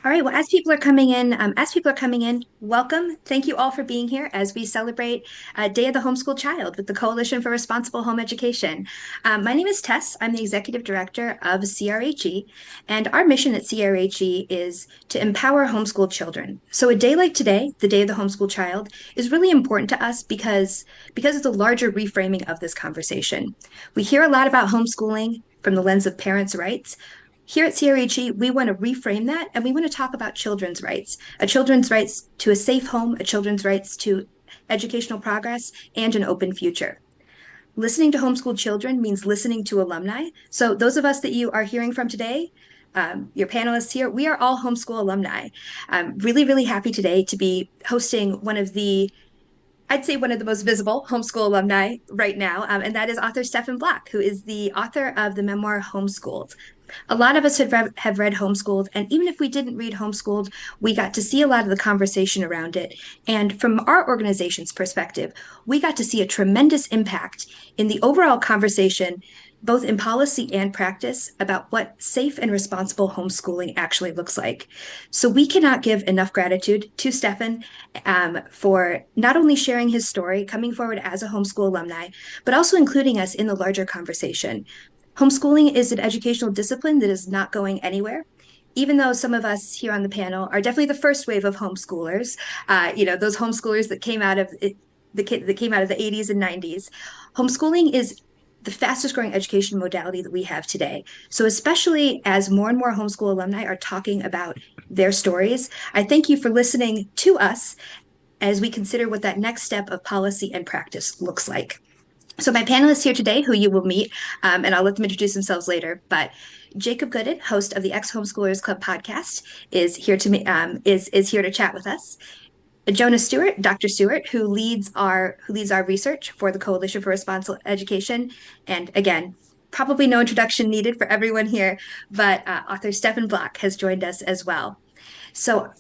All right. Well, as people are coming in, welcome. Thank you all for being here as we celebrate Day of the Homeschooled Child with the Coalition for Responsible Home Education. My name is Tess. I'm the executive director of CRHE, and our mission at CRHE is to empower homeschooled children. So, a day like today, the Day of the Homeschooled Child, is really important to us because of the larger reframing of this conversation. We hear a lot about homeschooling from the lens of parents' rights. Here at CRHE, we want to reframe that and we want to talk about children's rights, a children's rights to a safe home, a children's rights to educational progress, and an open future. Listening to homeschooled children means listening to alumni. So, those of us that you are hearing from today, your panelists here, we are all homeschool alumni. I'm really, really happy today to be hosting I'd say one of the most visible homeschool alumni right now, and that is author Stefan Black, who is the author of the memoir Homeschooled. A lot of us have read Homeschooled, and even if we didn't read Homeschooled, we got to see a lot of the conversation around it. And from our organization's perspective, we got to see a tremendous impact in the overall conversation, both in policy and practice, about what safe and responsible homeschooling actually looks like. So we cannot give enough gratitude to Stefan for not only sharing his story, coming forward as a homeschool alumni, but also including us in the larger conversation. Homeschooling is an educational discipline that is not going anywhere. Even though some of us here on the panel are definitely the first wave of homeschoolers, those homeschoolers that came out of it, that came out of the 80s and 90s, homeschooling is the fastest growing education modality that we have today. So especially as more and more homeschool alumni are talking about their stories, I thank you for listening to us as we consider what that next step of policy and practice looks like. So my panelists here today, who you will meet, and I'll let them introduce themselves later, but Jacob Gooden, host of the Ex-Homeschoolers Club podcast, is here to chat with us. Jonah Stewart, Dr. Stewart, who leads our research for the Coalition for Responsible Education, and again, probably no introduction needed for everyone here, but author Stefan Block has joined us as well. So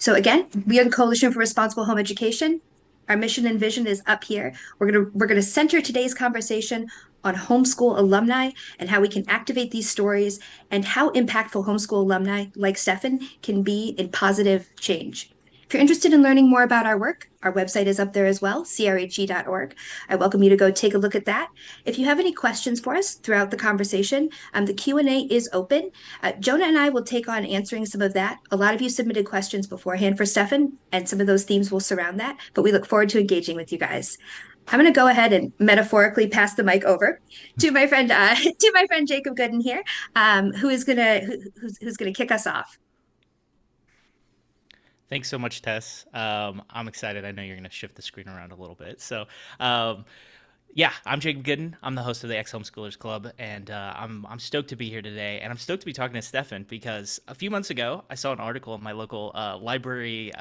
again, we are the Coalition for Responsible Home Education. Our mission and vision is up here. We're gonna center today's conversation on homeschool alumni and how we can activate these stories and how impactful homeschool alumni like Stefan can be in positive change. If you're interested in learning more about our work, our website is up there as well, crhe.org. I welcome you to go take a look at that. If you have any questions for us throughout the conversation, the Q&A is open. Jonah and I will take on answering some of that. A lot of you submitted questions beforehand for Stefan, and some of those themes will surround that, but we look forward to engaging with you guys. I'm going to go ahead and metaphorically pass the mic over to my friend Jacob Gooden here, who's gonna kick us off. Thanks so much, Tess. I'm excited. I know you're going to shift the screen around a little bit. Um, yeah, I'm Jacob Gooden. I'm the host of the Ex-Homeschoolers Club, and I'm stoked to be here today. And I'm stoked to be talking to Stefan because a few months ago, I saw an article in my local library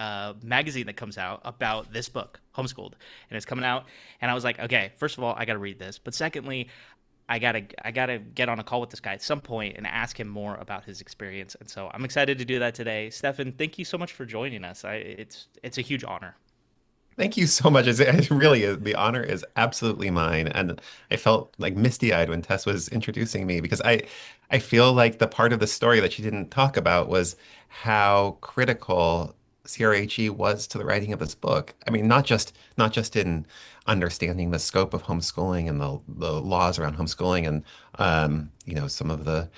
magazine that comes out about this book, Homeschooled, and it's coming out. And I was like, okay, first of all, I got to read this. But secondly, I gotta get on a call with this guy at some point and ask him more about his experience. And so I'm excited to do that today. Stefan, thank you so much for joining us. It's a huge honor. Thank you so much. It really is. The honor is absolutely mine. And I felt like misty-eyed when Tess was introducing me because I feel like the part of the story that she didn't talk about was how critical CRHE was to the writing of this book. I mean, not just in understanding the scope of homeschooling and the laws around homeschooling and some of the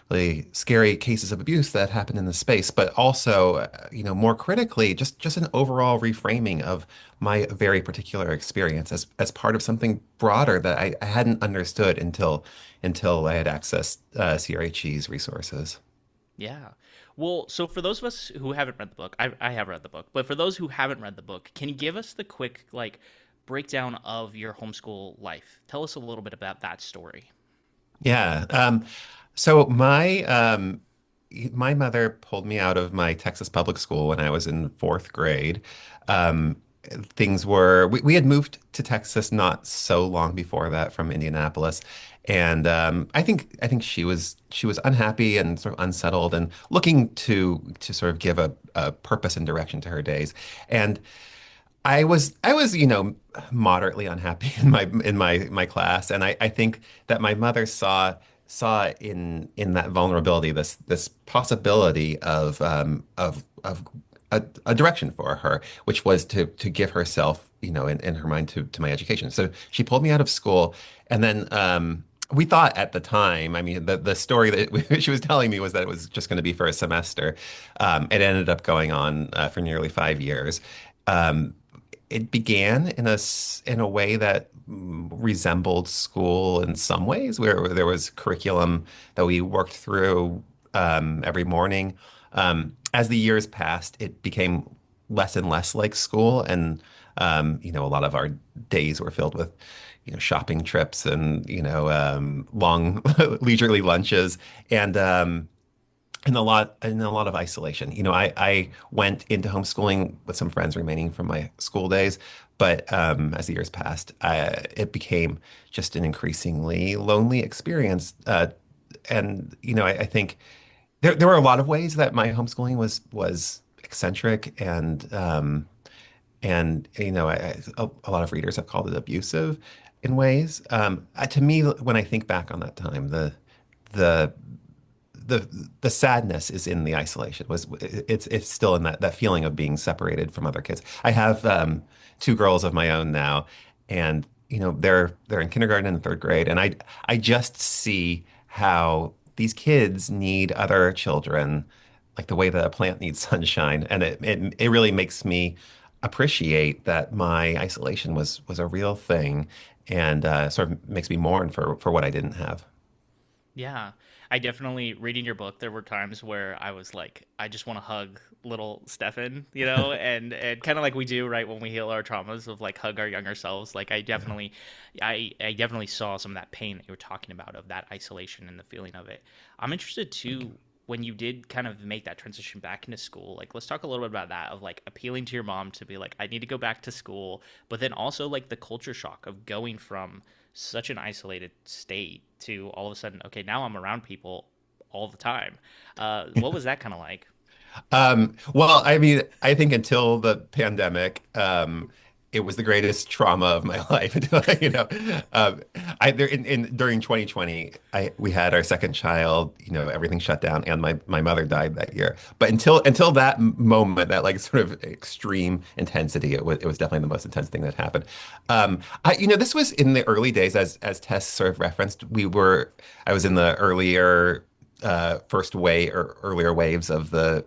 really scary cases of abuse that happen in the space, but also, more critically, just an overall reframing of my very particular experience as part of something broader that I hadn't understood until I had accessed CRHE's resources. Yeah. Well, so for those of us who haven't read the book, I have read the book, but for those who haven't read the book, can you give us the quick breakdown of your homeschool life? Tell us a little bit about that story. Yeah. So my mother pulled me out of my Texas public school when I was in fourth grade. Um, we had moved to Texas not so long before that from Indianapolis, and I think she was unhappy and sort of unsettled and looking to sort of give a purpose and direction to her days. And I was moderately unhappy in my class, and I think that my mother saw saw in that vulnerability this possibility of a direction for her, which was to give herself, in her mind to my education. So she pulled me out of school, and then we thought at the time, I mean, the story that she was telling me was that it was just going to be for a semester. It ended up going on for nearly 5 years. Um, it began in a way that resembled school in some ways, where there was curriculum that we worked through every morning. As the years passed, it became less and less like school, and a lot of our days were filled with, shopping trips and long leisurely lunches, and a lot of isolation. I went into homeschooling with some friends remaining from my school days, but as the years passed, it became just an increasingly lonely experience. And I think there were a lot of ways that my homeschooling was eccentric, and a lot of readers have called it abusive in ways. To me, when I think back on that time, the the the sadness is in the isolation. It's still in that feeling of being separated from other kids. I have two girls of my own now, and they're in kindergarten and third grade, and I just see how these kids need other children, like the way that a plant needs sunshine, and it really makes me appreciate that my isolation was a real thing, and sort of makes me mourn for what I didn't have. Yeah, I definitely reading your book. There were times where I was like, I just want to hug little Stefan, and kind of like we do right when we heal our traumas of like hug our younger selves. Like I definitely saw some of that pain that you were talking about of that isolation and the feeling of it. I'm interested too when you did kind of make that transition back into school. Like let's talk a little bit about that of like appealing to your mom to be like, I need to go back to school, but then also like the culture shock of going from such an isolated state to all of a sudden, okay, now I'm around people all the time. What was that kind of like? Well, I mean, I think until the pandemic, it was the greatest trauma of my life. You know, um, during 2020, we had our second child. Everything shut down, and my mother died that year. But until that moment, that like sort of extreme intensity, it was definitely the most intense thing that happened. This was in the early days, as Tess sort of referenced. I was in the first way or earlier waves of the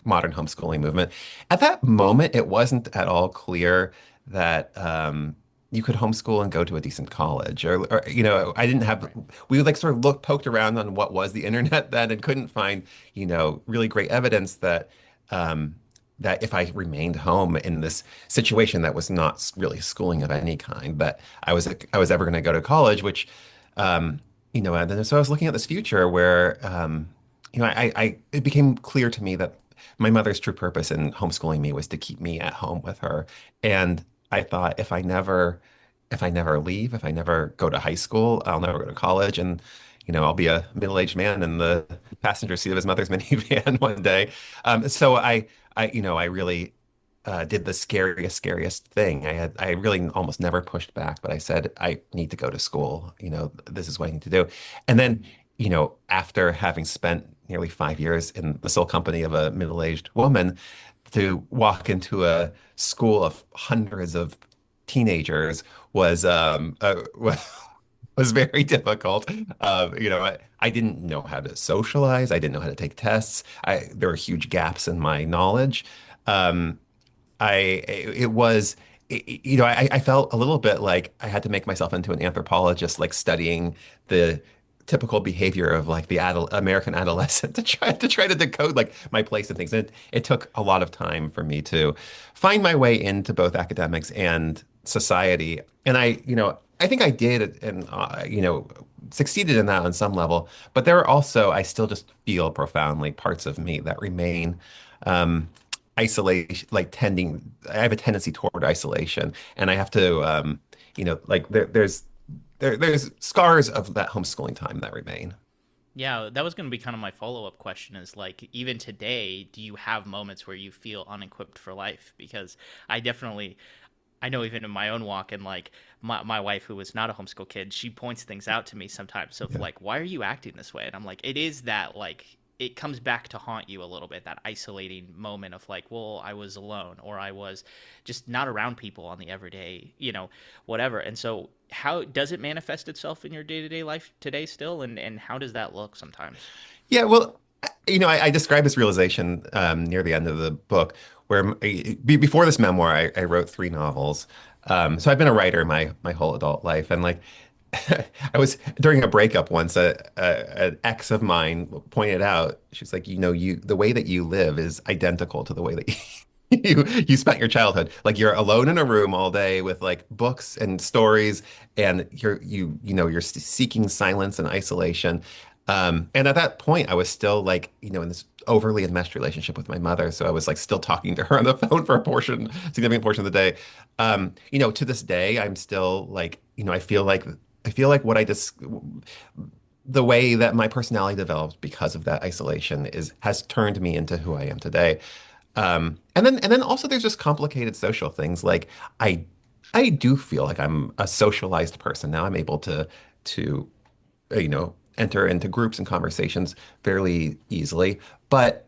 modern homeschooling movement. At that moment, it wasn't at all clear that you could homeschool and go to a decent college, or I didn't have. Right. We like sort of poked around on what was the internet then, and couldn't find really great evidence um, that if I remained home in this situation that was not really schooling of any kind, that I was ever going to go to college, which and then so I was looking at this future where, it became clear to me that my mother's true purpose in homeschooling me was to keep me at home with her. And I thought if I never leave, if I never go to high school, I'll never go to college, and I'll be a middle-aged man in the passenger seat of his mother's minivan one day. So I really did the scariest thing. I really almost never pushed back, but I said, I need to go to school. This is what I need to do. And then, after having spent nearly 5 years in the sole company of a middle-aged woman, to walk into a school of hundreds of teenagers was very difficult. I didn't know how to socialize. I didn't know how to take tests. There were huge gaps in my knowledge. Um, I it was I felt a little bit like I had to make myself into an anthropologist, like studying the typical behavior of like the American adolescent to try to decode like my place and things. And it took a lot of time for me to find my way into both academics and society. And I think I did, and succeeded in that on some level. But there are also, I still just feel profoundly parts of me that remain. Um, Isolation, like tending, I have a tendency toward isolation, and I have to, like there's scars of that homeschooling time that remain. Yeah, that was going to be kind of my follow up question is like, even today, do you have moments where you feel unequipped for life? Because I definitely I know even in my own walk and like my wife who was not a homeschool kid, she points things out to me sometimes of Yeah. like, why are you acting this way? And I'm like, it is that like it comes back to haunt you a little bit, that isolating moment of like, well, I was alone or I was just not around people on the everyday, whatever. And so how does it manifest itself in your day-to-day life today still? And how does that look sometimes? Yeah, well, I describe this realization near the end of the book, where before this memoir, I wrote three novels. So I've been a writer my whole adult life, and like I was during a breakup once, an ex of mine pointed out, she's like, the way that you live is identical to the way that you spent your childhood. Like you're alone in a room all day with like books and stories, and you're seeking silence and isolation. And at that point, I was still like, in this overly enmeshed relationship with my mother. So I was like still talking to her on the phone for significant portion of the day. To this day, I'm still like, I feel like the way that my personality developed because of that isolation has turned me into who I am today. And then also there's just complicated social things. Like I I do feel like I'm a socialized person now. I'm able to enter into groups and conversations fairly easily. But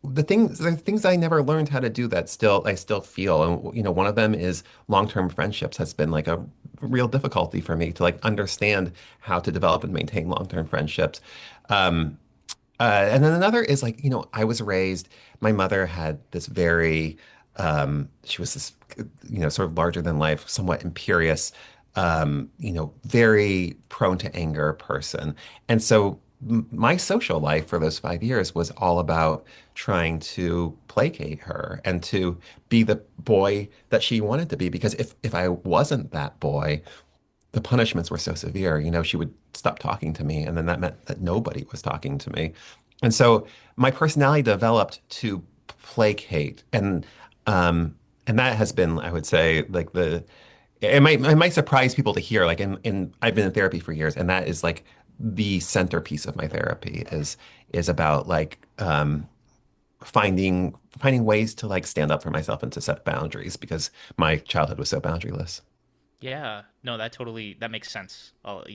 the things I never learned how to do that I still feel. And one of them is long-term friendships has been like a real difficulty for me to like understand how to develop and maintain long-term friendships. Um, and then another is like, I was raised, my mother had this she was this, sort of larger than life, somewhat imperious, very prone to anger person. And so my social life for those 5 years was all about trying to placate her and to be the boy that she wanted to be. Because if I wasn't that boy, the punishments were so severe. She would stop talking to me, and then that meant that nobody was talking to me. And so my personality developed to placate, and that has been, I would say, like it might surprise people to hear, like I've been in therapy for years, and that is like the centerpiece of my therapy is about like finding ways to like stand up for myself and to set boundaries because my childhood was so boundaryless. Yeah, no, that makes sense. Of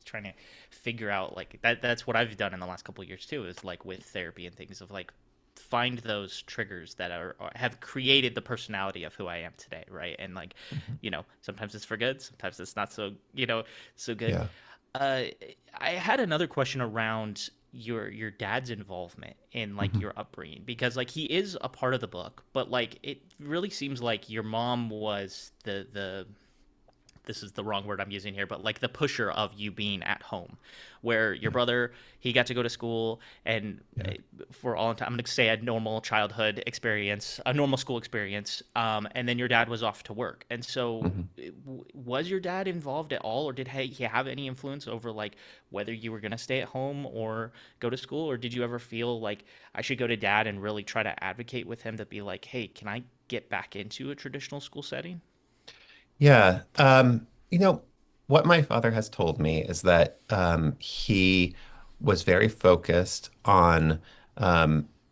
trying to figure out like that. That's what I've done in the last couple of years too. Is like with therapy and things of like find those triggers that have created the personality of who I am today, right? And like, sometimes it's for good, sometimes it's not so good. Yeah. Uh, I had another question around your dad's involvement in like Mhm. your upbringing because like he is a part of the book, but like it really seems like your mom was the this is the wrong word I'm using here, but like the pusher of you being at home, where your Yeah. brother he got to go to school and Yeah. for all time I'm going to say a normal childhood experience, a normal school experience, and then your dad was off to work, and so Mhm. was your dad involved at all, or did he have any influence over like whether you were going to stay at home or go to school, or did you ever feel like I should go to dad and really try to advocate with him to be like, hey, can I get back into a traditional school setting? Yeah. What my father has told me is that he was very focused on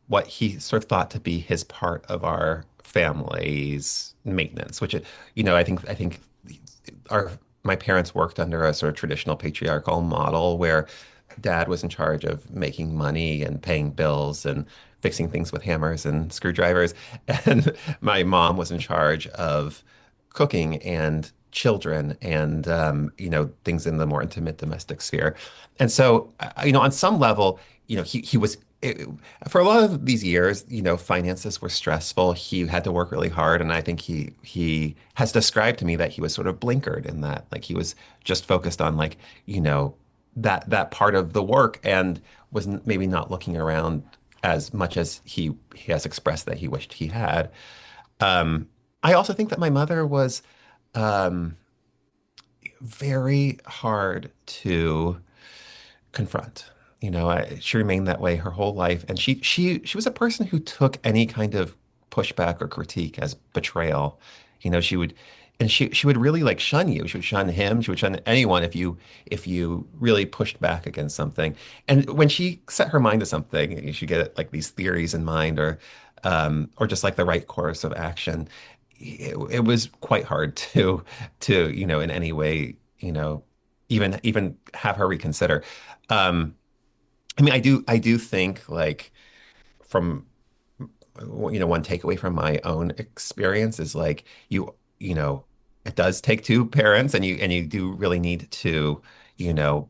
what he sort of thought to be his part of our family's maintenance, which, I think our my parents worked under a sort of traditional patriarchal model where dad was in charge of making money and paying bills and fixing things with hammers and screwdrivers, and my mom was in charge of cooking and children and things in the more intimate domestic sphere. And so on some level, he was for a lot of these years, finances were stressful. He had to work really hard, and I think he has described to me that he was sort of blinkered in that, like he was just focused on like that part of the work and was maybe not looking around as much as he has expressed that he wished he had. Um, I also think that my mother was um, very hard to confront. She remained that way her whole life, and she was a person who took any kind of pushback or critique as betrayal. She would, and she would really like shun you. She would shun him. She would shun anyone if you really pushed back against something. And when she set her mind to something, you should get like these theories in mind, or just like the right course of action. it was quite hard to in any way even have her reconsider. Um, I mean, I do think like from one takeaway from my own experience is like you know it does take two parents, and you do really need to you know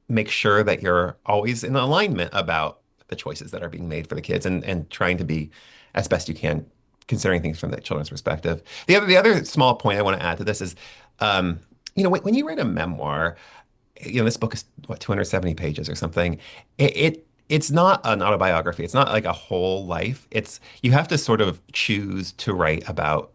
make sure that you're always in alignment about the choices that are being made for the kids, and trying to be as best you can considering things from the children's perspective. The other small point I want to add to this is when you write a memoir, this book is what, 270 pages or something. It's not an autobiography. It's not like a whole life. It's you have to sort of choose to write about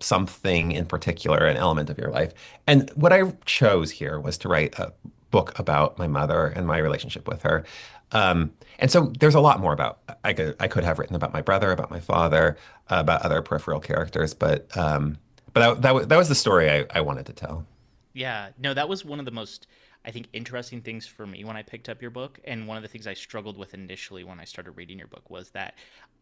something in particular, an element of your life. And what I chose here was to write a book about my mother and my relationship with her. And so there's a lot more about I could have written about my brother, about my father, about other peripheral characters, but that was the story I wanted to tell. Yeah, no, that was one of the most, I think, interesting things for me when I picked up your book. And one of the things I struggled with initially when I started reading your book was that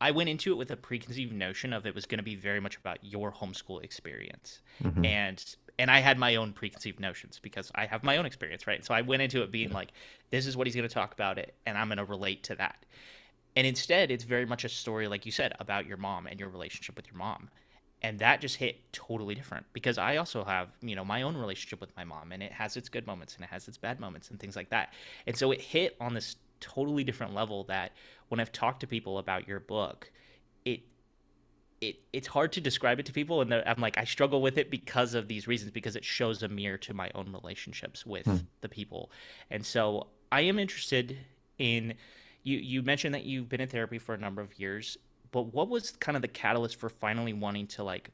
I went into it with a preconceived notion of it was going to be very much about your homeschool experience. Hmm. And and I had my own preconceived notions because I have my own experience, right? So I went into it being like, this is what he's going to talk about it, and I'm going to relate to that. And instead, it's very much a story, like you said, about your mom and your relationship with your mom. And that just hit totally different because I also have, my own relationship with my mom, and it has its good moments and it has its bad moments and things like that. And so it hit on this totally different level that when I've talked to people about your book, it it's hard to describe it to people, and I'm like, I struggle with it because of these reasons, because it shows a mirror to my own relationships with the people. And so I am interested in, you mentioned that you've been in therapy for a number of years, but what was kind of the catalyst for finally wanting to like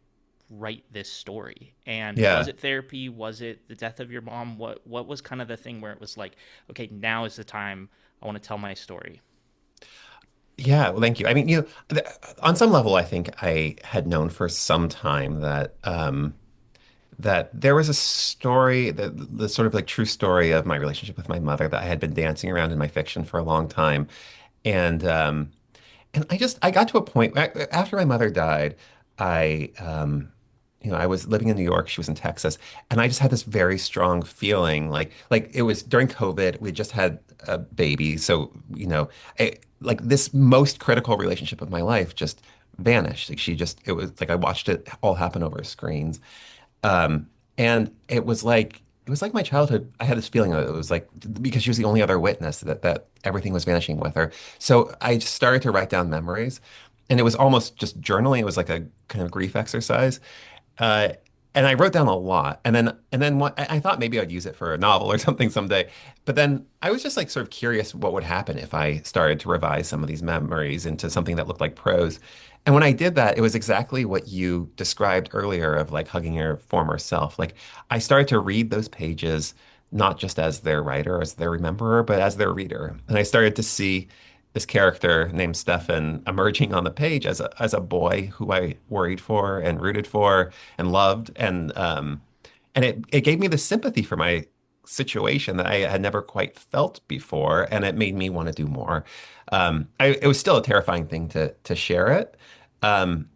write this story? And was Yeah. it therapy? Was it the death of your mom? What was kind of the thing where it was like, okay, now is the time, I want to tell my story? Yeah, well, thank you. I mean, on some level, I think I had known for some time that there was a story, the sort of like true story of my relationship with my mother that I had been dancing around in my fiction for a long time. And I got to a point after my mother died. I was living in New York. She was in Texas, and I just had this very strong feeling like it was during COVID. We just had a baby, so like this most critical relationship of my life just vanished. Like it was like I watched it all happen over screens. Um, and it was like my childhood. I had this feeling that it was like because she was the only other witness that everything was vanishing with her. So I just started to write down memories, and it was almost just journaling. It was like a kind of grief exercise. Uh, and I wrote down a lot, and then I thought maybe I'd use it for a novel or something someday. But then I was just like sort of curious what would happen if I started to revise some of these memories into something that looked like prose. And when I did that, it was exactly what you described earlier of like hugging your former self. Like I started to read those pages not just as their writer, as their rememberer, but as their reader. And I started to see this character named Stefan emerging on the page as a boy who I worried for and rooted for and loved, and it gave me the sympathy for my situation that I had never quite felt before, and it made me want to do more. It was still a terrifying thing to share it um,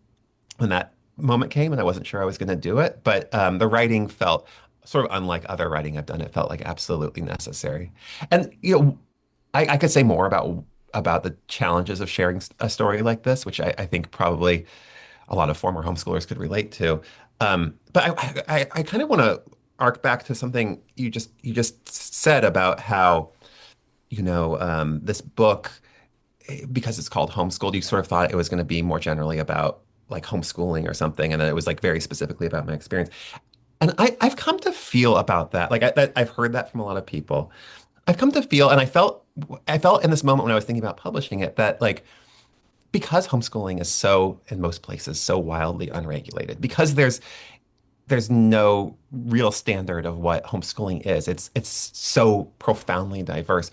when that moment came, and I wasn't sure I was going to do it, but the writing felt sort of unlike other writing I've done. It felt like absolutely necessary, and I could say more about the challenges of sharing a story like this, which I think probably a lot of former homeschoolers could relate to. But I kind of want to arc back to something you just said about how this book, because it's called Homeschooled, you sort of thought it was going to be more generally about like homeschooling or something, and then it was like very specifically about my experience. And I've come to feel about that. Like I've heard that from a lot of people. I've come to feel, and I felt in this moment when I was thinking about publishing it that like because homeschooling is so in most places so wildly unregulated, because there's no real standard of what homeschooling is. It's so profoundly diverse.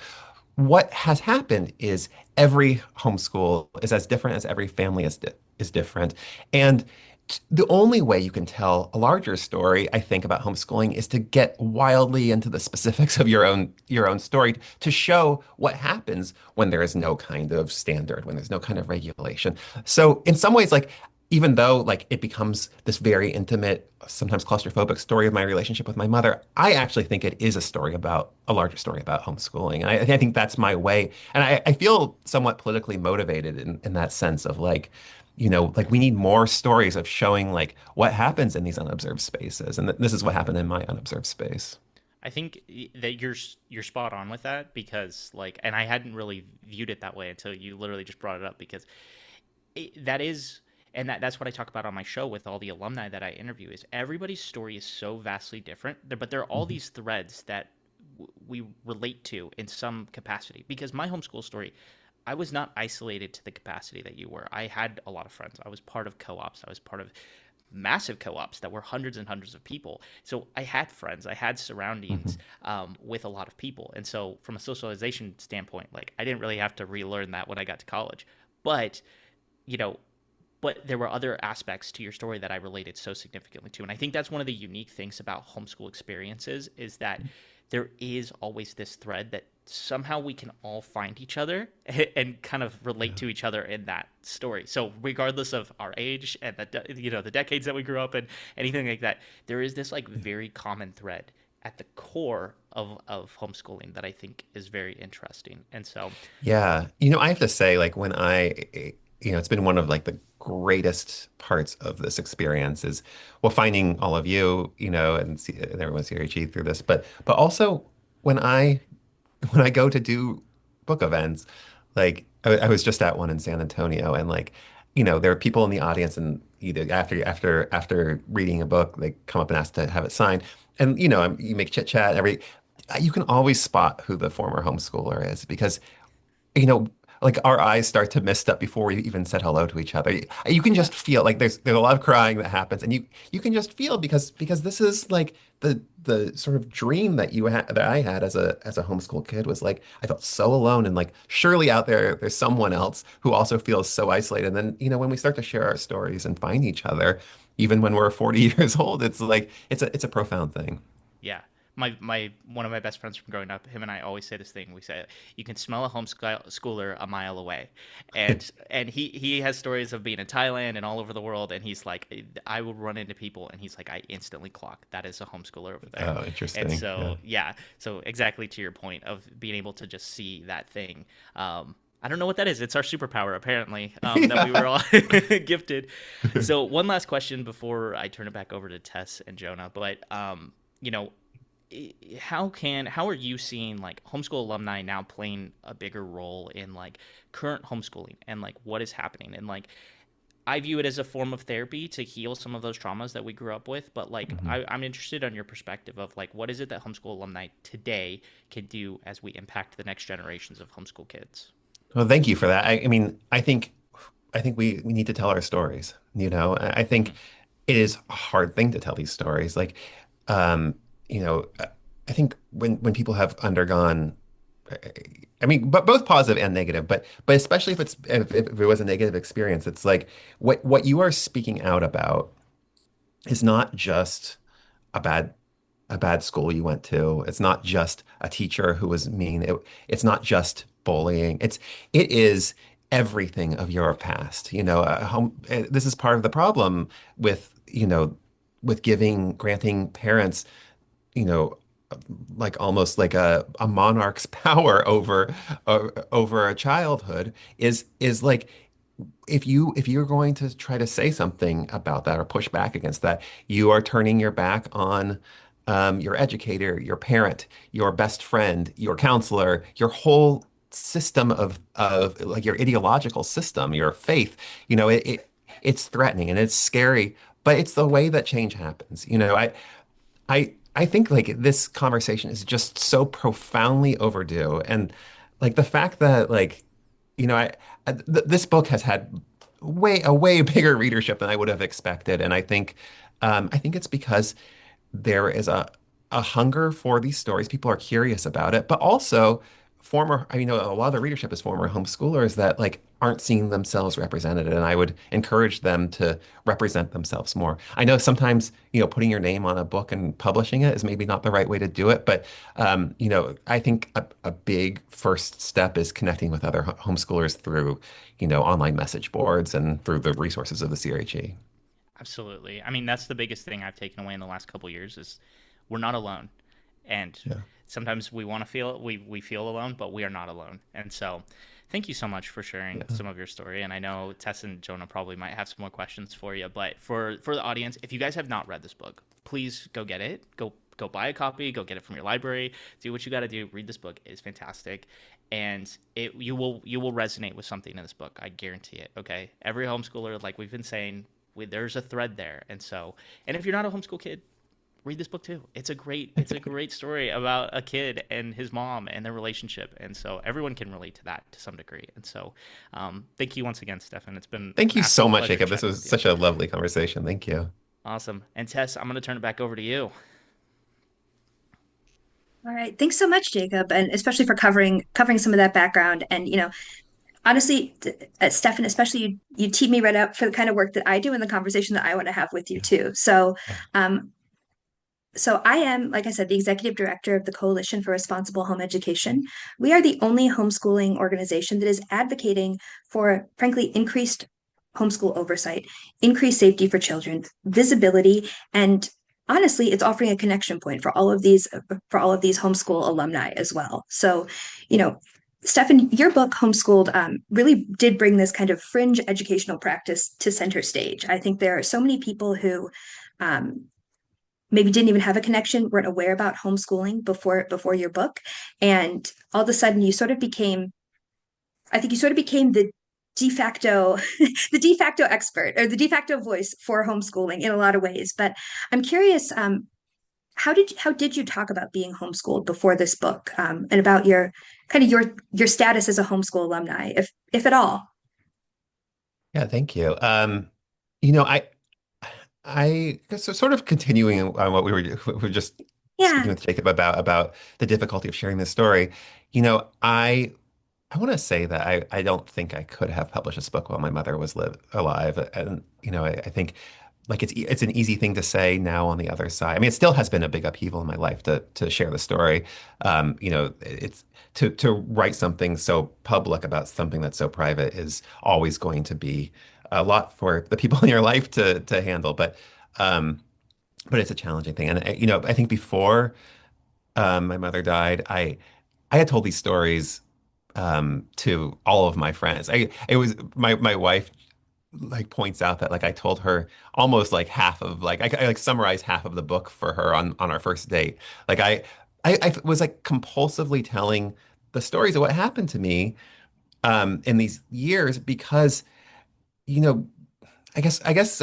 What has happened is every homeschool is as different as every family is different. And the only way you can tell a larger story, I think, about homeschooling is to get wildly into the specifics of your own story to show what happens when there is no kind of standard, when there's no kind of regulation. So in some ways, like even though like it becomes this very intimate, sometimes claustrophobic story of my relationship with my mother, I actually think it is a story about a larger story about homeschooling. And I think that's my way. And I feel somewhat politically motivated in that sense of like, like we need more stories of showing like what happens in these unobserved spaces. And this is what happened in my unobserved space. I think that you're spot on with that because like, and I hadn't really viewed it that way until you literally just brought it up because that is, and that's what I talk about on my show with all the alumni that I interview is everybody's story is so vastly different, but there are all Mhm. these threads that we relate to in some capacity. Because my homeschool story, I was not isolated to the capacity that you were. I had a lot of friends. I was part of co-ops. I was part of massive co-ops that were hundreds and hundreds of people. So I had friends. I had surroundings Mhm. with a lot of people. And so from a socialization standpoint, like I didn't really have to relearn that when I got to college. But you know, but there were other aspects to your story that I related so significantly to. And I think that's one of the unique things about homeschool experiences is that there is always this thread that somehow we can all find each other and kind of relate Yeah. to each other in that story. So regardless of our age and the decades that we grew up in, anything like that, there is this like very common thread at the core of homeschooling that I think is very interesting. And so, Yeah. I have to say, like, it's been one of like the greatest parts of this experience is, well, finding all of you, and everyone's CRHE through this, but also when I when I go to do book events, like I was just at one in San Antonio, and like, there are people in the audience, and either after reading a book, they come up and ask to have it signed, and you make chit chat. You can always spot who the former homeschooler is because you know, like our eyes start to mist up before we even said hello to each other. You can Yeah. just feel like there's a lot of crying that happens, and you can just feel because this is like the sort of dream that I had as a homeschool kid was like I felt so alone and like surely out there's someone else who also feels so isolated. And then when we start to share our stories and find each other, even when we're 40 years old, it's like it's a profound thing. yeah. My one of my best friends from growing up, him and I always say this thing. We say you can smell a homeschooler a mile away, and he has stories of being in Thailand and all over the world, and he's like, I will run into people, and he's like, I instantly clock that is a homeschooler over there, Oh, and interesting. Yeah. so yeah, so exactly to your point of being able to just see that thing. I don't know what that is. It's our superpower, apparently, that we Yeah. were all gifted. So, one last question before I turn it back over to Tess and Jonah. But, you know, how are you seeing like homeschool alumni now playing a bigger role in like current homeschooling and like what is happening and like I view it as a form of therapy to heal some of those traumas that we grew up with. But like, Mhm. I'm interested on your perspective of like, what is it that homeschool alumni today can do as we impact the next generations of homeschool kids? Well, thank you for that. I mean, I think we need to tell our stories. I think Hmm. it is a hard thing to tell these stories. Like, um, you know, uh, I think when people have undergone, uh, I mean, but both positive and negative, but especially if it was a negative experience, it's like what you are speaking out about is not just a bad school you went to. It's not just a teacher who was mean. It's not just bullying. It is everything of your past. This is part of the problem with, with granting parents, you know, like almost like a monarch's power over a childhood is like if you're going to try to say something about that or push back against that, you are turning your back on your educator, your parent, your best friend, your counselor, your whole system of like your ideological system, your faith. It's threatening and it's scary, but it's the way that change happens. I think like this conversation is just so profoundly overdue, and like the fact that like this book has had a way bigger readership than I would have expected, and I think it's because there is a hunger for these stories. People are curious about it, but also former, I mean, a lot of the readership is former homeschoolers that like aren't seeing themselves represented, and I would encourage them to represent themselves more. I know sometimes, putting your name on a book and publishing it is maybe not the right way to do it, but I think a big first step is connecting with other homeschoolers through, online message boards and through the resources of the CRHE. Absolutely. I mean, that's the biggest thing I've taken away in the last couple of years is we're not alone. And Yeah. sometimes we want to feel we feel alone, but we are not alone. And so, thank you so much for sharing Yeah. some of your story. And I know Tess and Jonah probably might have some more questions for you, but for the audience, if you guys have not read this book, please go get it. Go buy a copy, go get it from your library, do what you got to do. Read this book. It's fantastic. And you will resonate with something in this book. I guarantee it. Okay? Every homeschooler, like we've been saying, there's a thread there. And if you're not a homeschool kid, read this book too. It's a great story about a kid and his mom and their relationship, and so everyone can relate to that to some degree. And so, thank you once again, Stefan. It's been Thank an you so absolute much, pleasure Jacob. This chatting was with you. such a lovely conversation. Thank you. Awesome. And Tess, I'm going to turn it back over to you. All right. Thanks so much, Jacob, and especially for covering some of that background. And honestly, Stefan, especially you teed me right up for the kind of work that I do and the conversation that I want to have with you Yeah. too. So, Yeah. um, so I am, like I said, the executive director of the Coalition for Responsible Home Education. We are the only homeschooling organization that is advocating for, frankly, increased homeschool oversight, increased safety for children, visibility, and honestly, it's offering a connection point for all of these homeschool alumni as well. So, you know, Stefan, your book Homeschooled really did bring this kind of fringe educational practice to center stage. I think there are so many people who um, maybe didn't even have a connection, weren't aware about homeschooling before your book, and all of a sudden I think you sort of became the de facto the de facto expert or the de facto voice for homeschooling in a lot of ways. But I'm curious, how did you talk about being homeschooled before this book, and about your status as a homeschool alumni, if at all? Yeah, thank you. You know, I guess so sort of continuing on what we were just speaking Yeah. with Jacob about the difficulty of sharing this story. I want to say that I don't think I could have published this book while my mother was alive, and I think like it's an easy thing to say now on the other side. I mean, it still has been a big upheaval in my life to share the story. It's to write something so public about something that's so private is always going to be a lot for the people in your life to handle. Um, but it's a challenging thing, and I think before my mother died, I had told these stories to all of my friends. It was my wife like points out that like I told her almost like half of like I like summarized half of the book for her on our first date. Like I was like compulsively telling the stories of what happened to me in these years because you know I guess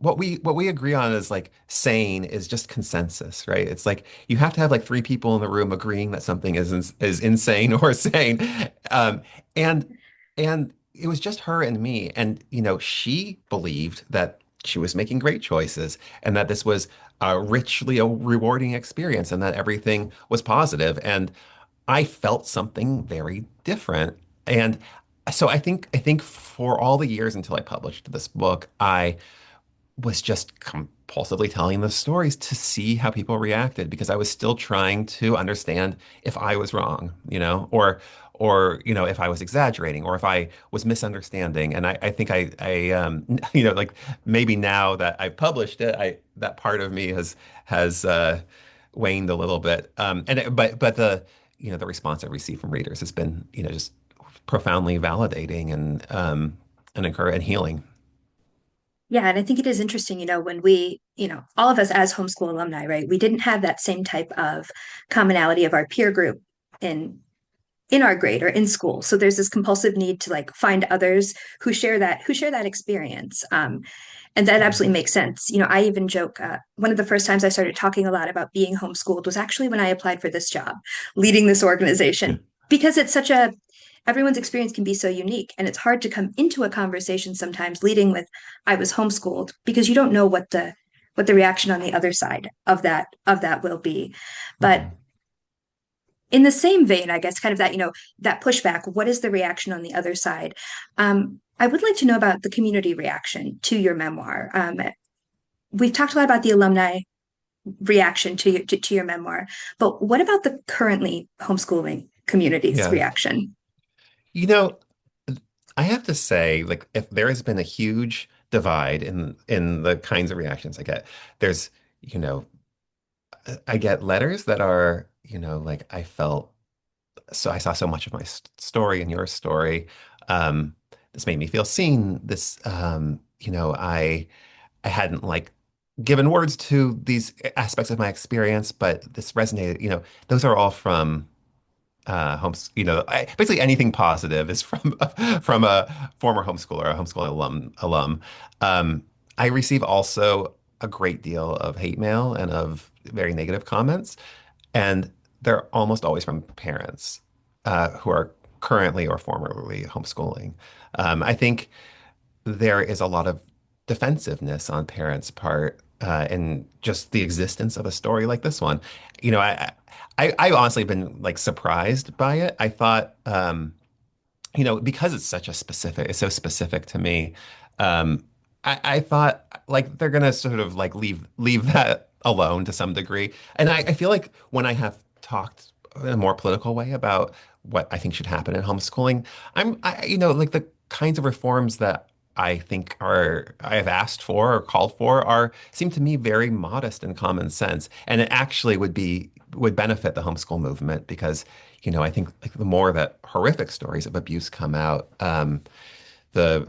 what we agree on is like sane is just consensus, right? It's like you have to have like three people in the room agreeing that something is insane or sane. Um, and and it was just her and me. And she believed that she was making great choices and that this was a richly a rewarding experience and that everything was positive. And I felt something very different. And so I think for all the years until I published this book, I was just compulsively telling the stories to see how people reacted because I was still trying to understand if I was wrong, or if I was exaggerating or if I was misunderstanding. And I think like maybe now that I've published it, I that part of me has waned a little bit. But the response I received from readers has been just profoundly validating and encouraging and healing. Yeah, and I think it is interesting, when all of us as homeschool alumni, right? We didn't have that same type of commonality of our peer group in in our grade or in school. So there's this compulsive need to like find others who share that experience. And that Yeah. absolutely makes sense. I even joke, one of the first times I started talking a lot about being homeschooled was actually when I applied for this job, leading this organization, because everyone's experience can be so unique, and it's hard to come into a conversation sometimes leading with I was homeschooled, because you don't know what the reaction on the other side of that will be. But Mhm. in the same vein, I guess, kind of that, that pushback, what is the reaction on the other side? I would like to know about the community reaction to your memoir. We've talked a lot about the alumni reaction to your memoir, but what about the currently homeschooling community's Yeah. reaction? You know, I have to say, like, if there has been a huge divide in the kinds of reactions I get, there's, you know, I get letters that are, like I felt so I saw so much of my story and your story. Um, this made me feel seen. I hadn't like given words to these aspects of my experience, but this resonated. Those are all from homes. Basically anything positive is from from a former homeschooler, a homeschooling alum. Um, I receive also a great deal of hate mail and of very negative comments, and they're almost always from parents who are currently or formerly homeschooling. I think there is a lot of defensiveness on parents' part in just the existence of a story like this one. You know, I honestly been like surprised by it. I thought, because it's so specific to me. I thought like they're gonna sort of like leave that alone to some degree. And I feel like when I have talked in a more political way about what I think should happen in homeschooling, like the kinds of reforms that I have asked for or called for are seem to me very modest and common sense. And it actually would benefit the homeschool movement because, I think like the more that horrific stories of abuse come out, the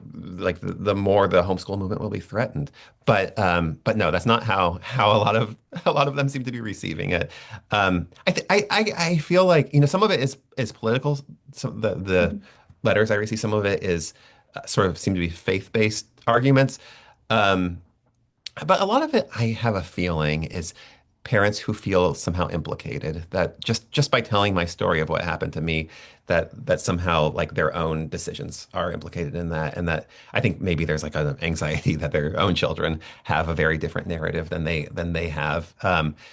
more the homeschool movement will be threatened. But no, that's not how a lot of them seem to be receiving it. I feel like some of it is political. Some the Mhm. letters I receive, some of it is sort of seem to be faith-based arguments. Um, but a lot of it, I have a feeling, is parents who feel somehow implicated, that just by telling my story of what happened to me, that somehow like their own decisions are implicated in that, and that I think maybe there's like an anxiety that their own children have a very different narrative than they have.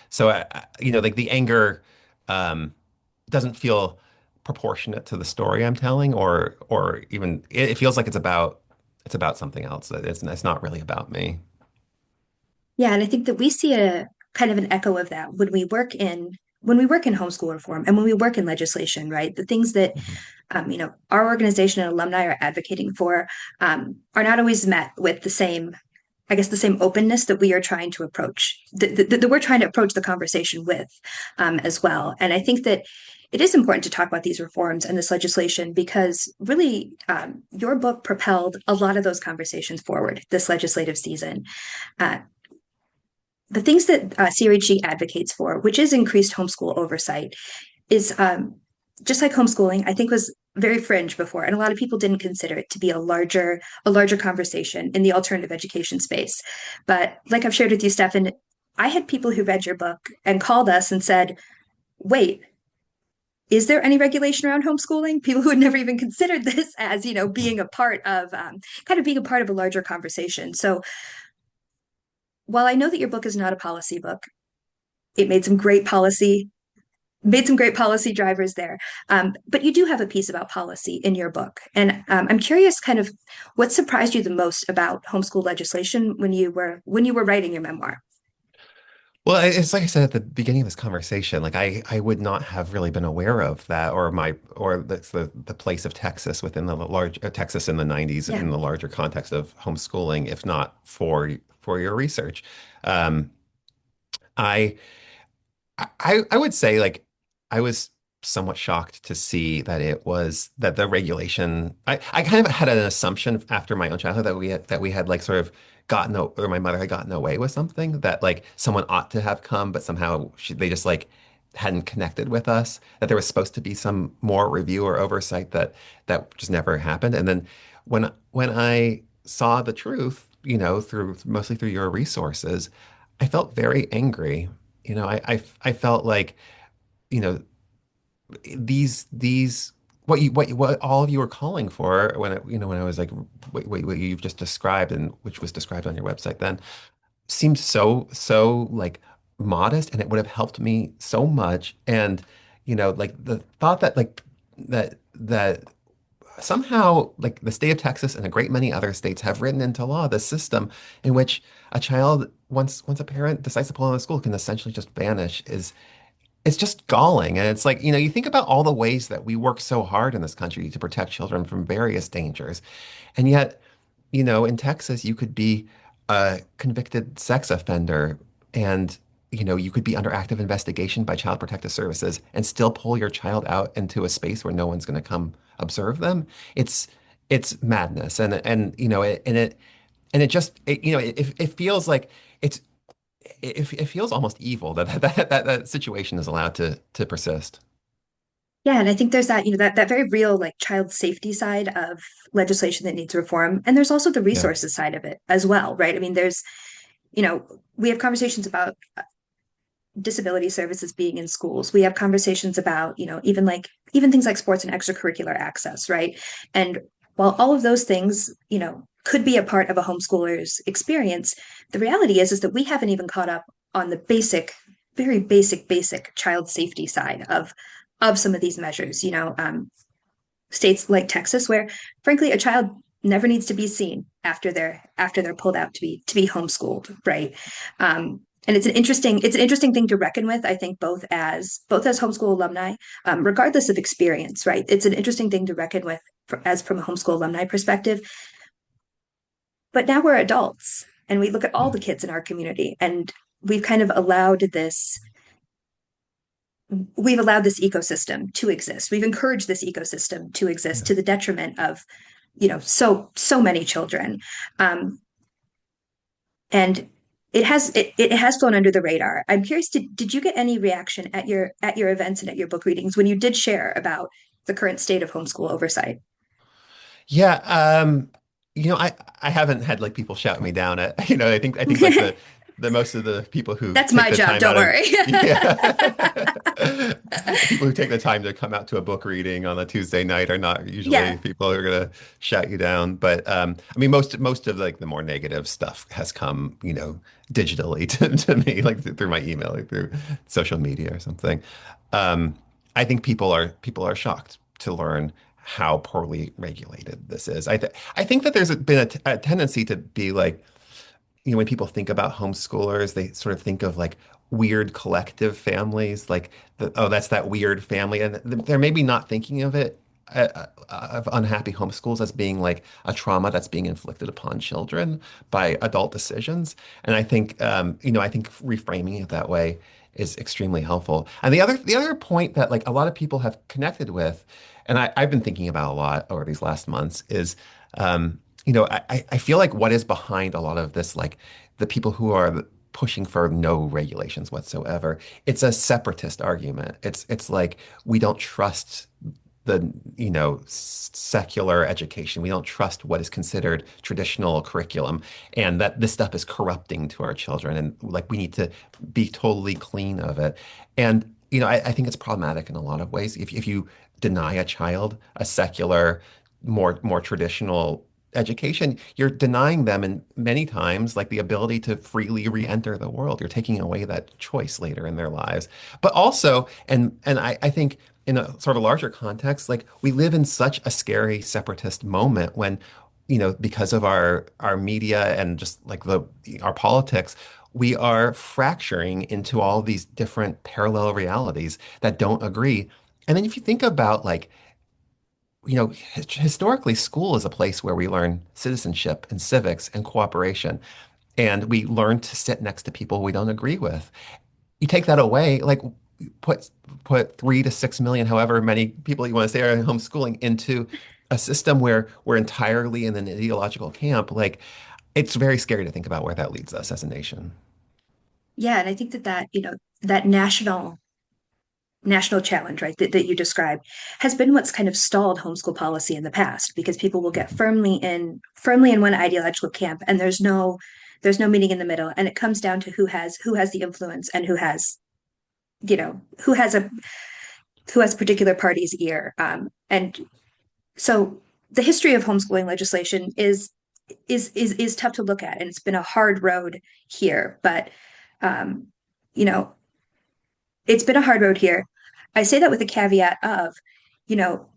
So like the anger doesn't feel proportionate to the story I'm telling, or even it feels like it's about something else. It's not really about me. Yeah, and I think that we see a kind of an echo of that when we work in homeschool reform and when we work in legislation, right? The things that Mhm. our organization and alumni are advocating for are not always met with the same, I guess, the same openness that we are trying to approach, that we're trying to approach the conversation with as well. And I think that it is important to talk about these reforms and this legislation because really your book propelled a lot of those conversations forward this legislative season. Uh, the things that CRHE advocates for, which is increased homeschool oversight, is just like homeschooling, I think was very fringe before, and a lot of people didn't consider it to be a larger conversation in the alternative education space. But like I've shared with you, Stefan, I had people who read your book and called us and said, "Wait, is there any regulation around homeschooling?" People who had never even considered this as being a part of kind of being a part of a larger conversation. So while I know that your book is not a policy book, it made some great policy drivers there. But you do have a piece about policy in your book. And I'm curious kind of what surprised you the most about homeschool legislation when you were writing your memoir. Well, it's like I said at the beginning of this conversation, like I would not have really been aware of that or the place of Texas within the large Texas in the 90s Yeah. in the larger context of homeschooling, if not for your research. Um, I I would say like I was somewhat shocked to see that the regulation. I kind of had an assumption after my own childhood that we had like sort of or my mother had gotten away with something, that like someone ought to have come, but somehow they just like hadn't connected with us, that there was supposed to be some more review or oversight that just never happened. And then when I saw the truth, through mostly through your resources, I felt very angry. I felt like, you know, these what all of you were calling for when I was like what you've just described, and which was described on your website then, seemed so like modest, and it would have helped me so much. And like the thought that that somehow like the state of Texas and a great many other states have written into law the system in which a child, once a parent decides to pull out of school, can essentially just vanish is it's just galling. And it's like, you think about all the ways that we work so hard in this country to protect children from various dangers. And yet, in Texas, you could be a convicted sex offender and, you could be under active investigation by Child Protective Services and still pull your child out into a space where no one's going to come observe them. It's it's madness. And it feels like it feels almost evil that situation is allowed to persist. Yeah, and I think there's that, that very real like child safety side of legislation that needs reform. And there's also the Yeah. resources side of it as well, right? I mean, you know, we have conversations about disability services being in schools. We have conversations about, even things like sports and extracurricular access, right? And while all of those things, could be a part of a homeschooler's experience, the reality is that we haven't even caught up on the very basic child safety side of some of these measures. States like Texas, where frankly a child never needs to be seen after they're pulled out to be homeschooled, right? And it's an interesting thing to reckon with. I think both as homeschool alumni, regardless of experience, right? It's an interesting thing to reckon with as from a homeschool alumni perspective. But now we're adults, and we look at all Yeah. the kids in our community, and we've kind of allowed this we've allowed this ecosystem to exist. We've encouraged this ecosystem to exist Yeah. to the detriment of, so many children. And it has flown under the radar. I'm curious, did you get any reaction at your events and at your book readings when you did share about the current state of homeschool oversight? Yeah, I haven't had like people shout me down at, I think like the most of the people who That's take my the job, time don't out of worry. yeah. The people who take the time to come out to a book reading on a Tuesday night are not usually Yeah. people who are gonna shout you down. But I mean most of like the more negative stuff has come, digitally to me, like through my email, like through social media or something. Um, I think people are shocked to learn how poorly regulated this is. I think that there's been a tendency to be like, when people think about homeschoolers, they sort of think of like weird collective families, like oh, that's that weird family, and they're maybe not thinking of it of unhappy homeschools as being like a trauma that's being inflicted upon children by adult decisions. And I think reframing it that way is extremely helpful. And the other point that like a lot of people have connected with, and I've been thinking about a lot over these last months is. I feel like what is behind a lot of this, like the people who are pushing for no regulations whatsoever, it's a separatist argument. It's like we don't trust the, secular education. We don't trust what is considered traditional curriculum, and that this stuff is corrupting to our children, and like we need to be totally clean of it. And I think it's problematic in a lot of ways. If you deny a child a secular, more traditional education, you're denying them, and many times, like the ability to freely re-enter the world. You're taking away that choice later in their lives. But also, and I think in a sort of larger context, like we live in such a scary separatist moment when, because of our media and just like our politics, we are fracturing into all these different parallel realities that don't agree. And then if you think about like historically, school is a place where we learn citizenship and civics and cooperation, and we learn to sit next to people we don't agree with. You take that away, like put put 3 to 6 million, however many people you want to say are in homeschooling, into a system where we're entirely in an ideological camp. Like it's very scary to think about where that leads us as a nation. Yeah, and I think that national challenge, right, that you described has been what's kind of stalled homeschool policy in the past, because people will get Mhm. firmly in one ideological camp, and there's no meeting in the middle, and it comes down to who has the influence, and you know who has a particular party's ear. And so the history of homeschooling legislation is tough to look at, and it's been a hard road here. But um, you know, it's been a hard road here. I say that with a caveat of,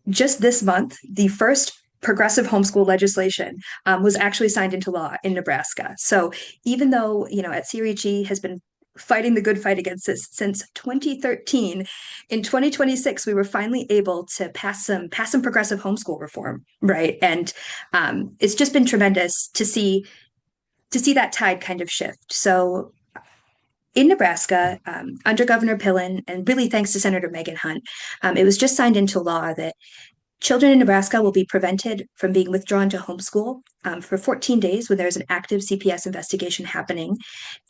just this month, the first progressive homeschool legislation was actually signed into law in Nebraska. So even though, at CRHE has been fighting the good fight against this since 2013, in 2026 we were finally able to pass some progressive homeschool reform, right? And it's just been tremendous to see that tide kind of shift. So in Nebraska, under Governor Pillen, and really thanks to Senator Megan Hunt, it was just signed into law that children in Nebraska will be prevented from being withdrawn to homeschool for 14 days when there's an active CPS investigation happening.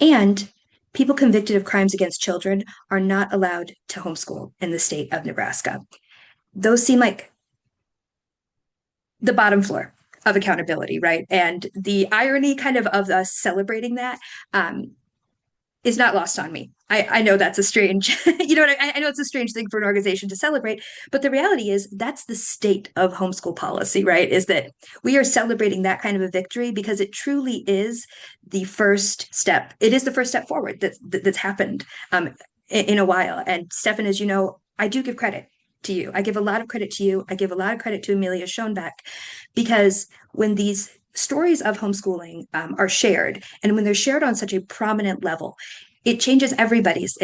And people convicted of crimes against children are not allowed to homeschool in the state of Nebraska. Those seem like the bottom floor of accountability, right? And the irony kind of us celebrating that is not lost on me. I know that's a strange, I know it's a strange thing for an organization to celebrate, but the reality is that's the state of homeschool policy, right? Is that we are celebrating that kind of a victory because it truly is the first step. It is the first step forward that's happened in a while. And Stefan, as you know, I do give credit to you. I give a lot of credit to you. I give a lot of credit to Amelia Schoenbeck because when these stories of homeschooling are shared, and when they're shared on such a prominent level, it changes everybody's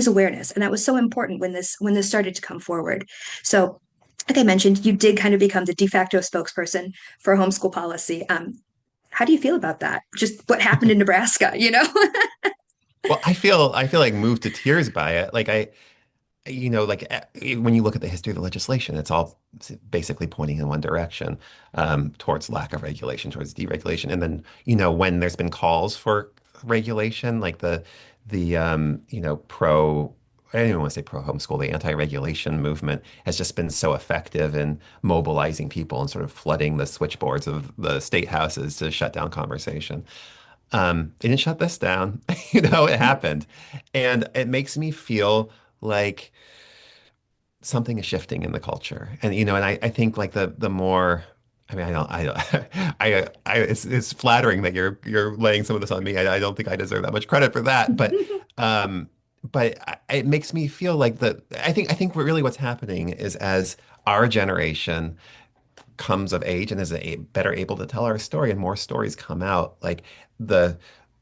awareness, and that was so important when this started to come forward. So, like I mentioned, you did kind of become the de facto spokesperson for homeschool policy. How do you feel about that? Just what happened in Nebraska, Well, I feel like moved to tears by it. Like when you look at the history of the legislation, it's all basically pointing in one direction, towards lack of regulation, towards deregulation. And then, when there's been calls for regulation, like pro, I don't even want to say pro homeschool, the anti-regulation movement has just been so effective in mobilizing people and sort of flooding the switchboards of the state houses to shut down conversation. They didn't shut this down. It happened. And it makes me feel like something is shifting in the culture. And I think like the more, I mean, it's flattering that you're laying some of this on me. I don't think I deserve that much credit for that, um, it makes me feel like I think really what's happening is as our generation comes of age and is better able to tell our story and more stories come out, like the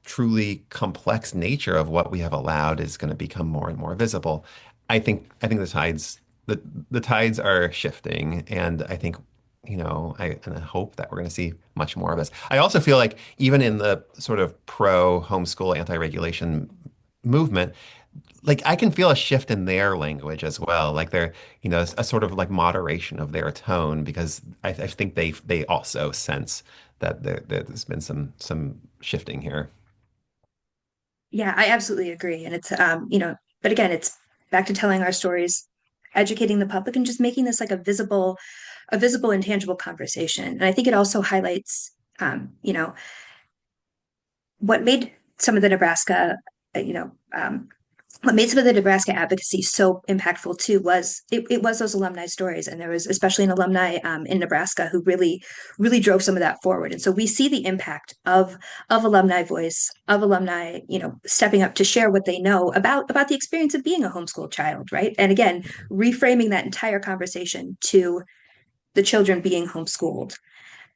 truly complex nature of what we have allowed is going to become more and more visible. I think the tides are shifting, and I think I hope that we're going to see much more of this. I also feel like even in the sort of pro homeschool anti-regulation movement, like I can feel a shift in their language as well. Like they're, a sort of like moderation of their tone because I think they also sense that there's been some shifting here. Yeah, I absolutely agree. And it's but again, it's back to telling our stories, educating the public, and just making this like a visible and tangible conversation. And I think it also highlights what made some of the Nebraska, you know, what made some of the Nebraska advocacy so impactful too was it was those alumni stories, and there was especially an alumni in Nebraska who really drove some of that forward. And so we see the impact of alumni voice, of alumni, stepping up to share what they know about the experience of being a homeschooled child, right? And again, reframing that entire conversation to the children being homeschooled.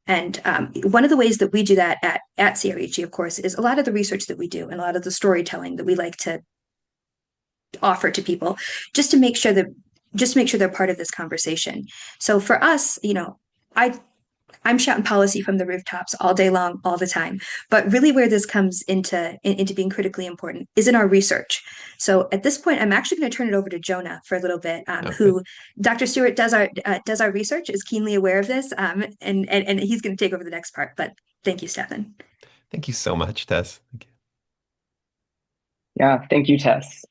And one of the ways that we do that at CRHE, of course, is a lot of the research that we do and a lot of the storytelling that we like to offer to people just to make sure that just to make sure they're part of this conversation. So for us, I I'm shouting policy from the rooftops all day long, all the time. But really where this comes into being critically important is in our research. So at this point, I'm actually going to turn it over to Jonah for a little bit, Okay. who Dr. Stewart does our research, is keenly aware of this, and he's going to take over the next part. But thank you, Stefan. Thank you so much, Tess. Thank you. Yeah, thank you, Tess.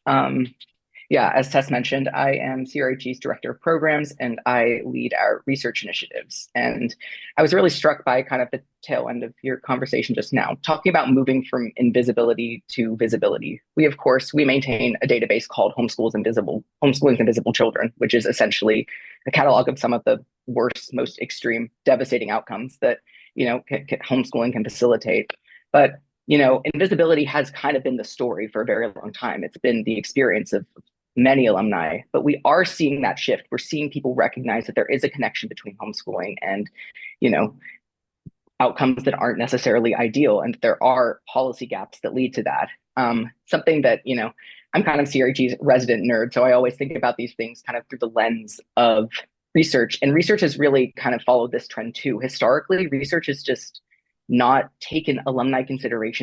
Yeah, as Tess mentioned, I am CRHE's Director of Programs, and I lead our research initiatives. And I was really struck by kind of the tail end of your conversation just now, talking about moving from invisibility to visibility. Of course, we maintain a database called Homeschooling's Invisible Children, which is essentially a catalog of some of the worst, most extreme, devastating outcomes that, homeschooling can facilitate. But invisibility has kind of been the story for a very long time. It's been the experience of many alumni, but we are seeing that shift. We're seeing people recognize that there is a connection between homeschooling and, you know, outcomes that aren't necessarily ideal, and there are policy gaps that lead to that. Something that, I'm kind of CRHE's resident nerd, so I always think about these things kind of through the lens of research. And research has really kind of followed this trend too. Historically, research has just not taken alumni perspectives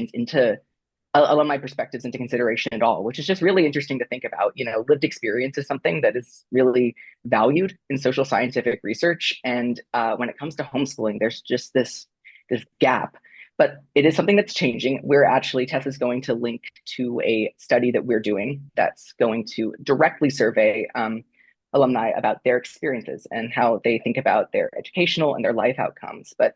into consideration at all, which is just really interesting to think about. Lived experience is something that is really valued in social scientific research, and when it comes to homeschooling, there's just this gap. But it is something that's changing. Tess is going to link to a study that we're doing that's going to directly survey alumni about their experiences and how they think about their educational and their life outcomes. But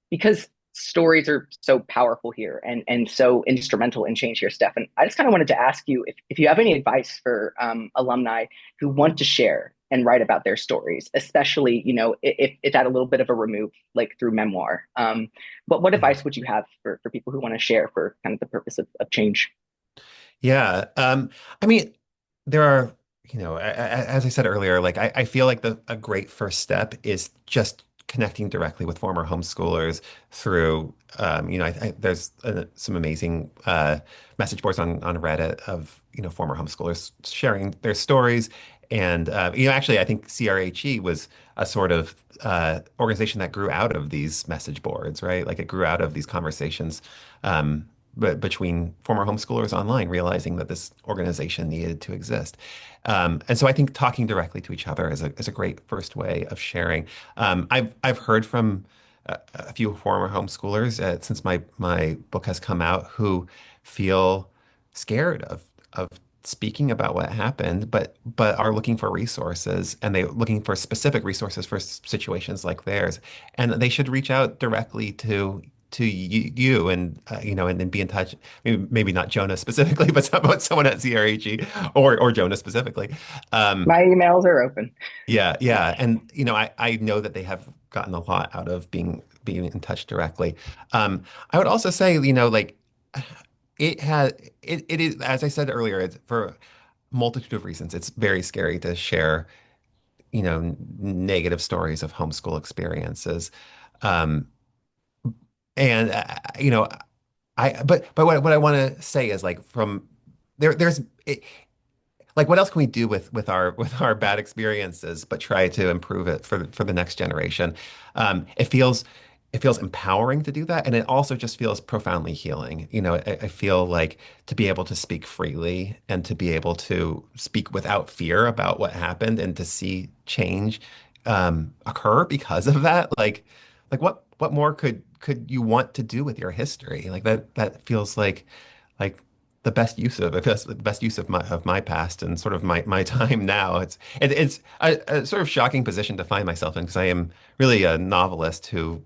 because stories are so powerful here and so instrumental in change here, Stefan, I just kind of wanted to ask you if you have any advice for alumni who want to share and write about their stories, especially, if it's at a little bit of a remove, like through memoir. But what Mhm. advice would you have for people who want to share for kind of the purpose of change? Yeah. I mean, there are, as I said earlier, like I feel like a great first step is just connecting directly with former homeschoolers through, there's some amazing message boards on Reddit of, former homeschoolers sharing their stories. And, actually, I think CRHE was a sort of organization that grew out of these message boards, right? Like it grew out of these conversations. But between former homeschoolers online, realizing that this organization needed to exist. And so I think talking directly to each other is a great first way of sharing. I've heard from a few former homeschoolers since my book has come out who feel scared of speaking about what happened, but are looking for resources, and they're looking for specific resources for situations like theirs, and they should reach out directly to you and and then be in touch. Maybe not Jonah specifically, but someone at CRHE or Jonah specifically. Um, My emails are open. yeah, and I know that they have gotten a lot out of being in touch directly. I would also say, like it has it is, as I said earlier, it's for a multitude of reasons. It's very scary to share, negative stories of homeschool experiences. Um, and but what I want to say is like from there's like what else can we do with our with our bad experiences but try to improve it for the next generation. It feels empowering to do that, and it also just feels profoundly healing. I feel like to be able to speak freely and to be able to speak without fear about what happened and to see change occur because of that, like what more could you want to do with your history? Like that feels like the best use of my past and sort of my time now. It's a sort of shocking position to find myself in because I am really a novelist who,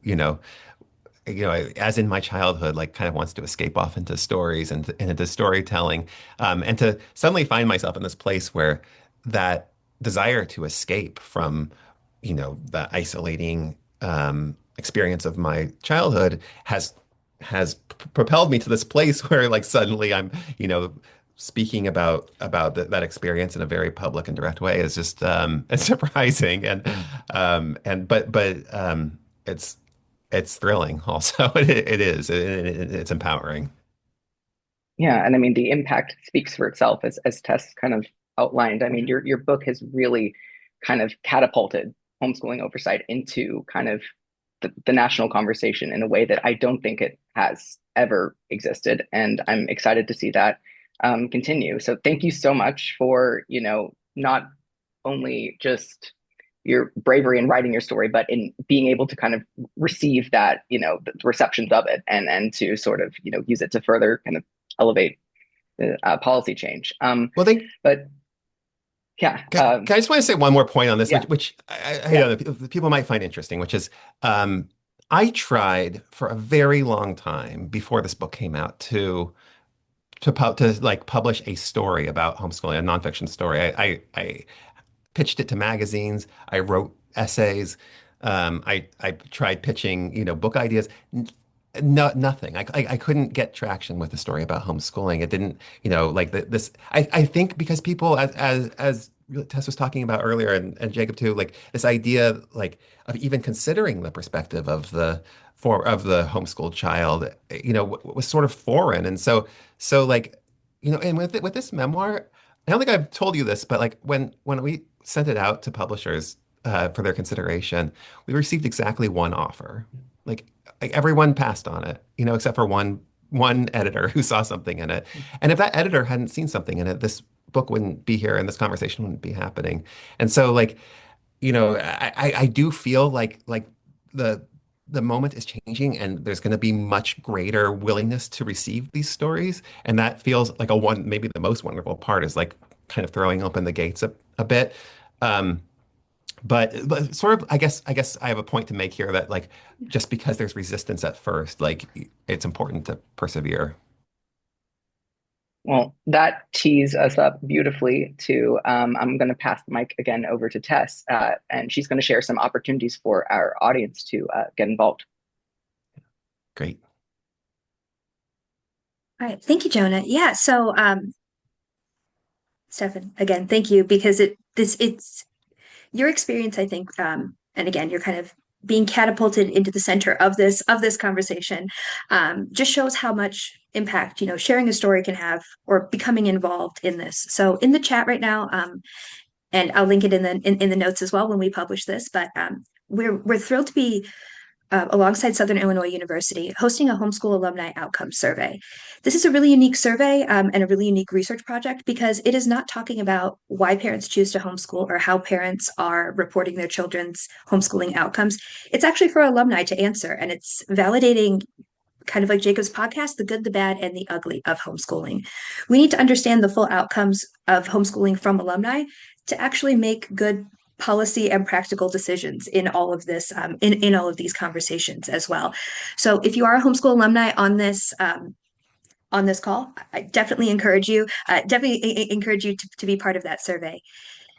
as in my childhood, like kind of wants to escape off into stories and into storytelling, and to suddenly find myself in this place where that desire to escape from, the isolating experience of my childhood has propelled me to this place where like suddenly I'm, speaking about that experience in a very public and direct way is just it's surprising and but it's thrilling also. It is. It's empowering. Yeah, and I mean the impact speaks for itself as Tess kind of outlined. I mean your book has really kind of catapulted homeschooling oversight into kind of the national conversation in a way that I don't think it has ever existed, and I'm excited to see that continue. So thank you so much for not only just your bravery in writing your story, but in being able to kind of receive that, the receptions of it, and to sort of use it to further kind of elevate policy change. Well, But yeah, I just want to say one more point on this, which yeah, which I yeah, know that people might find interesting, which is I tried for a very long time before this book came out to like publish a story about homeschooling, a nonfiction story. I pitched it to magazines. I wrote essays. I tried pitching, book ideas. No, nothing. I couldn't get traction with the story about homeschooling. It didn't, like this. I think because people, as Tess was talking about earlier, and Jacob too, like this idea, like of even considering the perspective of the homeschooled child, was sort of foreign. And so like, and with this memoir, I don't think I've told you this, but like when we sent it out to publishers for their consideration, we received exactly one offer. Like everyone passed on it, except for one editor who saw something in it. And if that editor hadn't seen something in it, this book wouldn't be here and this conversation wouldn't be happening. And so like, I do feel like the the moment is changing and there's going to be much greater willingness to receive these stories. And that feels like maybe the most wonderful part is like kind of throwing open the gates a bit. Um, but sort of, I guess I have a point to make here that like just because there's resistance at first, like it's important to persevere. Well, that tees us up beautifully to I'm going to pass the mic again over to Tess, and she's going to share some opportunities for our audience to get involved. Great. All right, thank you, Jonah. Yeah, so Stefan, again, thank you because it's your experience, I think, and again, you're kind of being catapulted into the center of this conversation, just shows how much impact sharing a story can have or becoming involved in this. So in the chat right now, and I'll link it in the notes as well when we publish this, but we're thrilled to be alongside Southern Illinois University, hosting a homeschool alumni outcome survey. This is a really unique survey and a really unique research project because it is not talking about why parents choose to homeschool or how parents are reporting their children's homeschooling outcomes. It's actually for alumni to answer, and it's validating kind of like Jacob's podcast, the good, the bad, and the ugly of homeschooling. We need to understand the full outcomes of homeschooling from alumni to actually make good policy and practical decisions in all of this, in all of these conversations as well. So if you are a homeschool alumni on this call, I definitely encourage you to be part of that survey.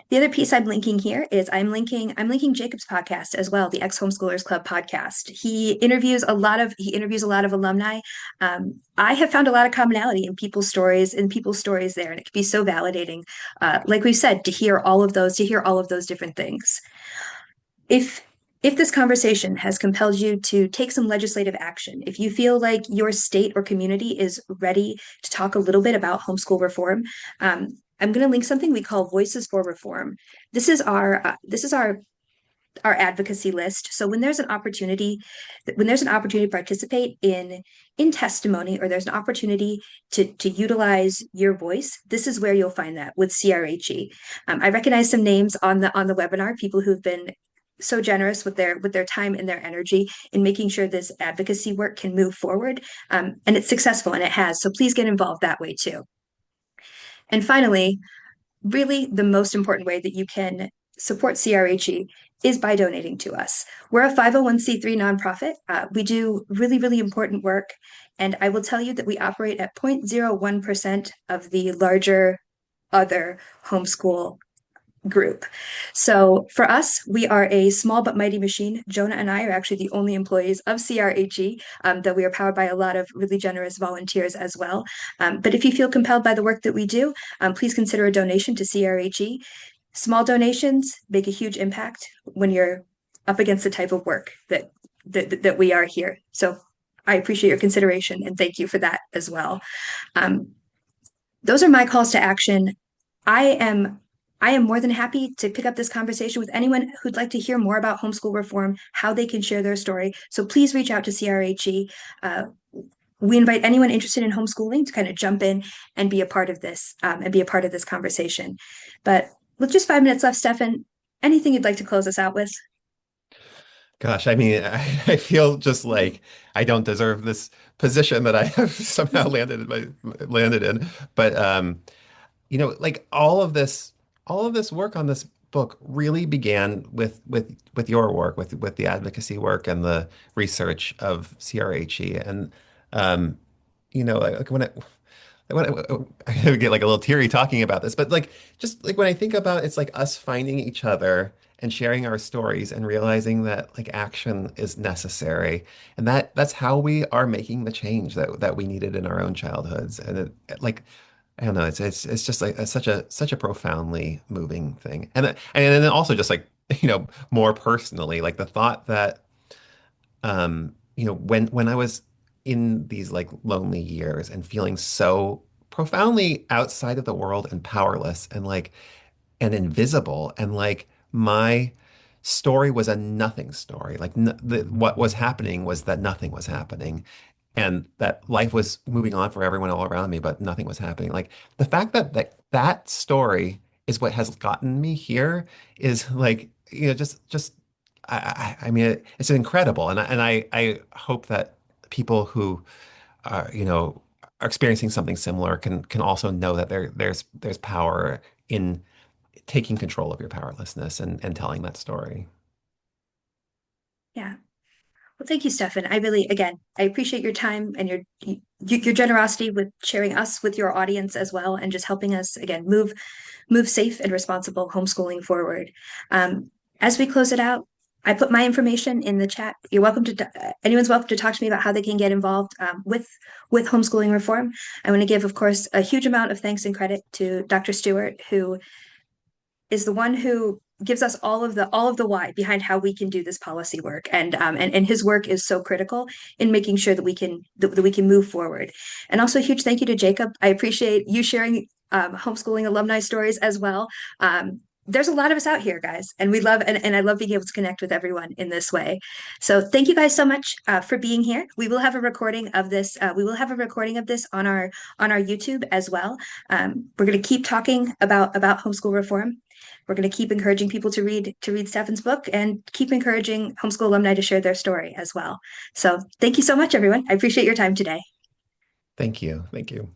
The other piece I'm linking here is I'm linking Jacob's podcast as well, the Ex-Homeschoolers Club podcast. He interviews a lot of alumni. I have found a lot of commonality in people's stories there, and it can be so validating. Like we've said, to hear all of those different things. If if this conversation has compelled you to take some legislative action, if you feel like your state or community is ready to talk a little bit about homeschool reform, I'm going to link something we call Voices for Reform. This is our advocacy list. So when there's an opportunity to participate in testimony, or there's an opportunity to utilize your voice, this is where you'll find that with CRHE. I recognize some names on the webinar, people who've been so generous with their time and their energy in making sure this advocacy work can move forward, and it's successful, and it has. So please get involved that way too. And finally, really the most important way that you can support CRHE is by donating to us. We're a 501c3 nonprofit. We do really, really important work. And I will tell you that we operate at 0.01% of the larger other homeschool group. So for us, we are a small but mighty machine. Jonah and I are actually the only employees of CRHE, though we are powered by a lot of really generous volunteers as well. But if you feel compelled by the work that we do, please consider a donation to CRHE. Small donations make a huge impact when you're up against the type of work that we are here. So I appreciate your consideration and thank you for that as well. Those are my calls to action. I am I am more than happy to pick up this conversation with anyone who'd like to hear more about homeschool reform, how they can share their story. So please reach out to CRHE. We invite anyone interested in homeschooling to kind of jump in and be a part of this and be a part of this conversation. But with just 5 minutes left, Stefan, anything you'd like to close us out with? Gosh, I mean, I feel just like I don't deserve this position that I have somehow landed in. But like all of this work on this book really began with your work, with the advocacy work and the research of CRHE. And like I get like a little teary talking about this, but like just like when I think about it's like us finding each other and sharing our stories and realizing that like action is necessary. And that's how we are making the change that we needed in our own childhoods. And like I don't know, it's just like such a profoundly moving thing. And then also just like, more personally, like the thought that when I was in these like lonely years and feeling so profoundly outside of the world and powerless and invisible and like my story was a nothing story. Like what was happening was that nothing was happening and that life was moving on for everyone all around me, but nothing was happening. Like the fact that story is what has gotten me here is like, just I mean, it's incredible, and I hope that people who are experiencing something similar can also know that there's power in taking control of your powerlessness and telling that story. Yeah. Well, thank you, Stefan. I really, again, I appreciate your time and your generosity with sharing us with your audience as well, and just helping us again move safe and responsible homeschooling forward. As we close it out, I put my information in the chat. You're welcome to anyone's welcome to talk to me about how they can get involved with homeschooling reform. I want to give, of course, a huge amount of thanks and credit to Dr. Stewart, who is the one who gives us all of the why behind how we can do this policy work, and his work is so critical in making sure that we can move forward. And also a huge thank you to Jacob. I appreciate you sharing homeschooling alumni stories as well. There's a lot of us out here, guys, and we love and I love being able to connect with everyone in this way. So thank you guys so much for being here. We will have a recording of this. We will have a recording of this on our YouTube as well. We're going to keep talking about homeschool reform. We're going to keep encouraging people to read Stefan's book and keep encouraging homeschool alumni to share their story as well. So thank you so much, everyone. I appreciate your time today. Thank you. Thank you.